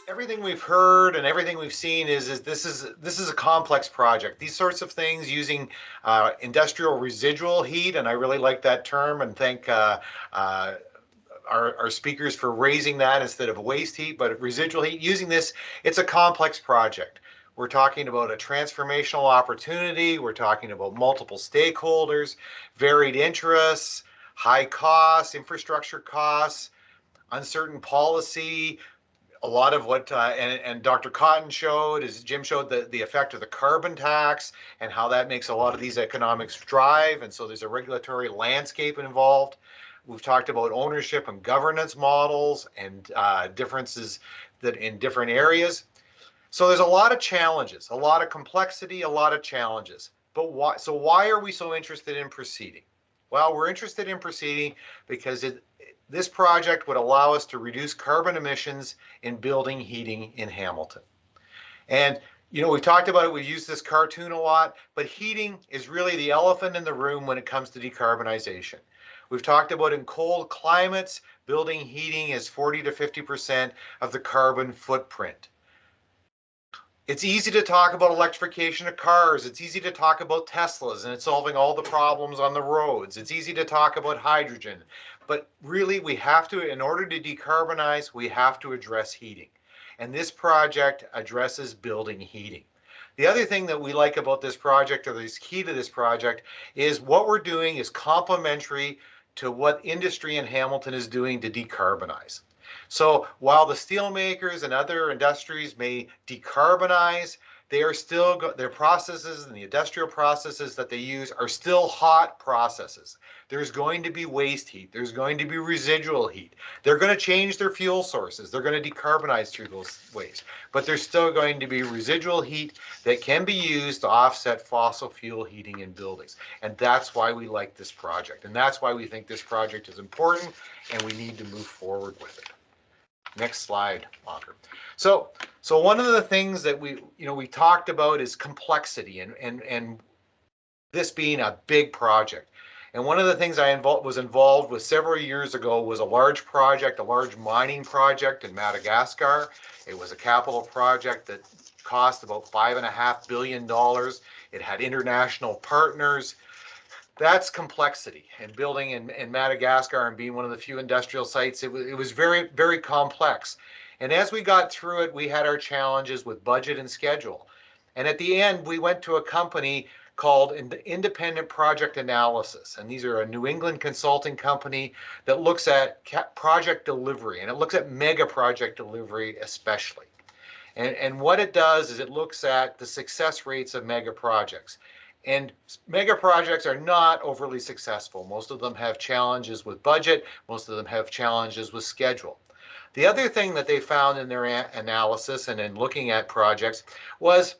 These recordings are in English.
everything we've heard and everything we've seen is this is a complex project. These sorts of things using industrial residual heat, and I really like that term, and thank our speakers for raising that instead of waste heat, but residual heat. Using this, it's a complex project. We're talking about a transformational opportunity. We're talking about multiple stakeholders, varied interests, high costs, infrastructure costs, uncertain policy, a lot of what and Dr. Cotton showed, as Jim showed, the effect of the carbon tax and how that makes a lot of these economics drive. And so there's a regulatory landscape involved. We've talked about ownership and governance models and differences that in different areas. So there's a lot of challenges, a lot of complexity, a lot of challenges. But why? So why are we so interested in proceeding? Well, we're interested in proceeding because this project would allow us to reduce carbon emissions in building heating in Hamilton. And we've talked about it, we've used this cartoon a lot, but heating is really the elephant in the room when it comes to decarbonization. We've talked about in cold climates, building heating is 40 to 50% of the carbon footprint. It's easy to talk about electrification of cars. It's easy to talk about Teslas and it's solving all the problems on the roads. It's easy to talk about hydrogen. But really, we have to, in order to decarbonize, we have to address heating. And this project addresses building heating. The other thing that we like about this project, or is key to this project, is what we're doing is complementary to what industry in Hamilton is doing to decarbonize. So while the steel makers and other industries may decarbonize, they are still, their processes and the industrial processes that they use are still hot processes. There's going to be waste heat. There's going to be residual heat. They're going to change their fuel sources. They're going to decarbonize through those ways. But there's still going to be residual heat that can be used to offset fossil fuel heating in buildings. And that's why we like this project. And that's why we think this project is important and we need to move forward with it. Next slide, Walker. So one of the things that we talked about is complexity and this being a big project. And one of the things I was involved with several years ago was a large project, a large mining project in Madagascar. It was a capital project that cost about $5.5 billion. It had international partners. That's complexity, and building in Madagascar and being one of the few industrial sites, it was very, very complex. And as we got through it, we had our challenges with budget and schedule. And at the end, we went to a company called Independent Project Analysis. And these are a New England consulting company that looks at project delivery, and it looks at mega project delivery especially. And what it does is it looks at the success rates of mega projects. And mega projects are not overly successful. Most of them have challenges with budget. Most of them have challenges with schedule. The other thing that they found in their analysis and in looking at projects was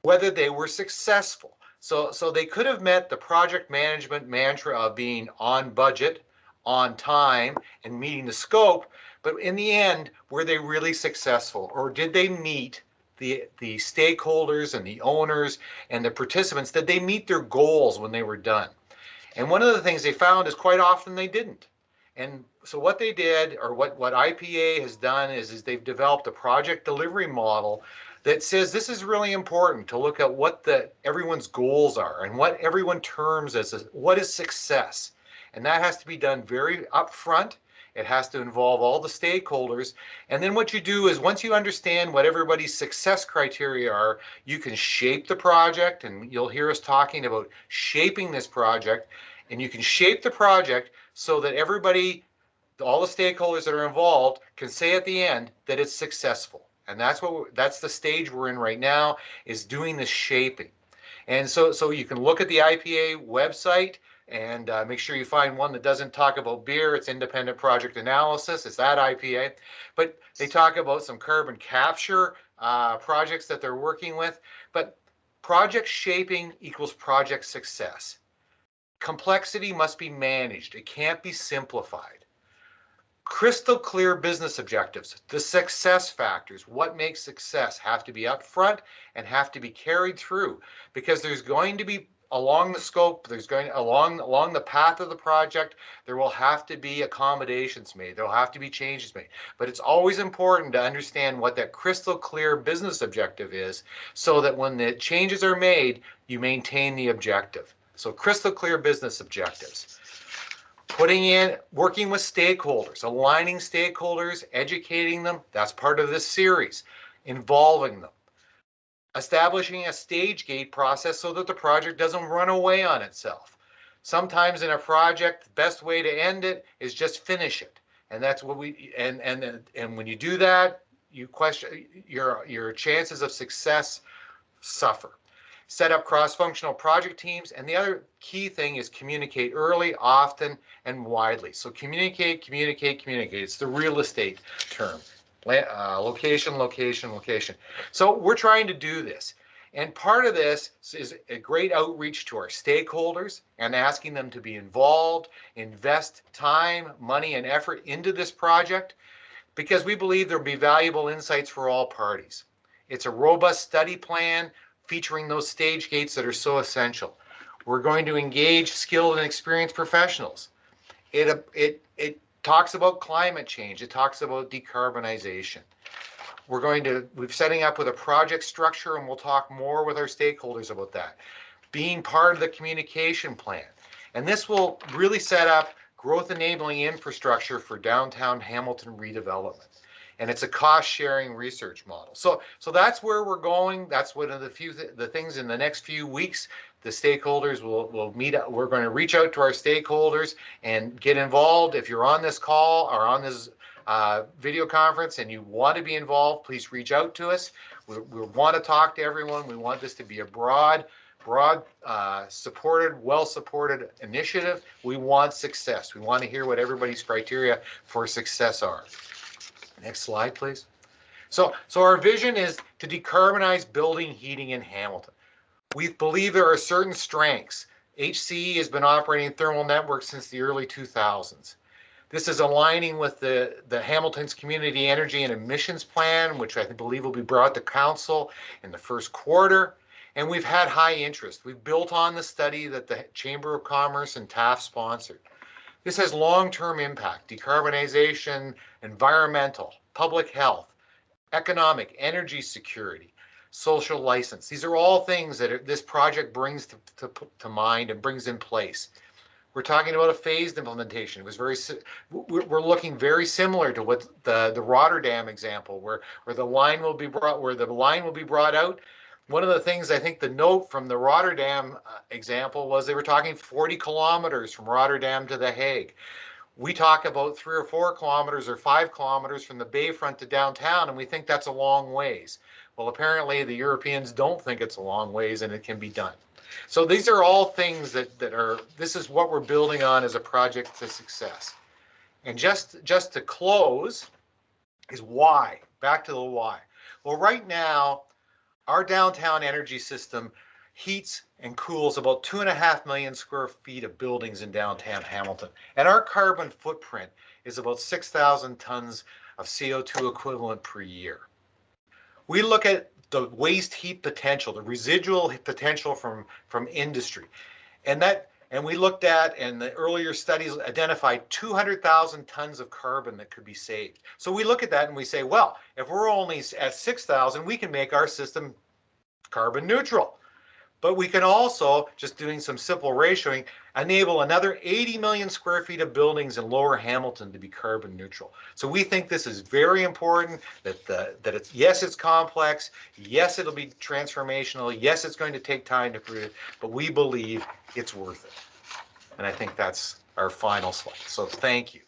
whether they were successful. So they could have met the project management mantra of being on budget, on time, and meeting the scope, but in the end, were they really successful, or did they meet the stakeholders and the owners and the participants, did they meet their goals when they were done? And one of the things they found is quite often they didn't. And so what they did, or what IPA has done, is they've developed a project delivery model that says this is really important to look at what everyone's goals are and what everyone terms as what is success. And that has to be done very upfront. It has to involve all the stakeholders. And then what you do is once you understand what everybody's success criteria are, you can shape the project, and you'll hear us talking about shaping this project, and you can shape the project so that everybody, all the stakeholders that are involved, can say at the end that it's successful. And that's the stage we're in right now, is doing the shaping. And so you can look at the IPA website and make sure you find one that doesn't talk about beer. It's Independent Project Analysis. It's that IPA. But they talk about some carbon capture projects that they're working with. But project shaping equals project success. Complexity must be managed. It can't be simplified. Crystal clear business objectives, the success factors, what makes success, have to be upfront and have to be carried through, because there's going to be along the scope, along the path of the project, there will have to be accommodations made. There will have to be changes made. But it's always important to understand what that crystal clear business objective is, so that when the changes are made, you maintain the objective. So crystal clear business objectives. Working with stakeholders, aligning stakeholders, educating them. That's part of this series. Involving them. Establishing a stage gate process so that the project doesn't run away on itself. Sometimes in a project, the best way to end it is just finish it. And that's what and when you do that, you question your chances of success suffer. Set up cross-functional project teams, and the other key thing is communicate early, often, and widely. So communicate. It's the real estate term. Location, location, location. So we're trying to do this. And part of this is a great outreach to our stakeholders and asking them to be involved, invest time, money, and effort into this project, because we believe there'll be valuable insights for all parties. It's a robust study plan featuring those stage gates that are so essential. We're going to engage skilled and experienced professionals. It talks about climate change. It talks about decarbonization. We're setting up with a project structure, and we'll talk more with our stakeholders about that. Being part of the communication plan. And this will really set up growth enabling infrastructure for downtown Hamilton redevelopment. And it's a cost sharing research model. So that's where we're going. That's one of the things in the next few weeks. The stakeholders will meet up. We're going to reach out to our stakeholders and get involved. If you're on this call or on this video conference and you want to be involved, please reach out to us. We want to talk to everyone. We want this to be a broad supported, well-supported initiative. We want success. We want to hear what everybody's criteria for success are. Next slide, please. So our vision is to decarbonize building heating in Hamilton. We believe there are certain strengths. HCE has been operating thermal networks since the early 2000s. This is aligning with the Hamilton's Community Energy and Emissions Plan, which I believe will be brought to Council in the first quarter. And we've had high interest. We've built on the study that the Chamber of Commerce and TAF sponsored. This has long-term impact: decarbonization, environmental, public health, economic, energy security, social license. These are all things that this project brings to mind and brings in place. We're talking about a phased implementation. We're looking very similar to what the Rotterdam example, where the line will be brought out. One of the things I think the note from the Rotterdam example was they were talking 40 kilometers from Rotterdam to The Hague. We talk about 3 or 4 kilometers or 5 kilometers from the bayfront to downtown, and we think that's a long ways. Well, apparently the Europeans don't think it's a long ways, and it can be done. So these are all things this is what we're building on as a project to success. And just to close is why. Back to the why. Well, right now, our downtown energy system heats and cools about 2.5 million square feet of buildings in downtown Hamilton. And our carbon footprint is about 6,000 tons of CO2 equivalent per year. We look at the waste heat potential, the residual potential from industry. And we looked at, and the earlier studies identified 200,000 tons of carbon that could be saved. So we look at that and we say, well, if we're only at 6,000, we can make our system carbon neutral. But we can also, just doing some simple ratioing, enable another 80 million square feet of buildings in Lower Hamilton to be carbon neutral. So we think this is very important, that it's complex, yes, it'll be transformational, yes, it's going to take time to prove, but we believe it's worth it. And I think that's our final slide. So thank you.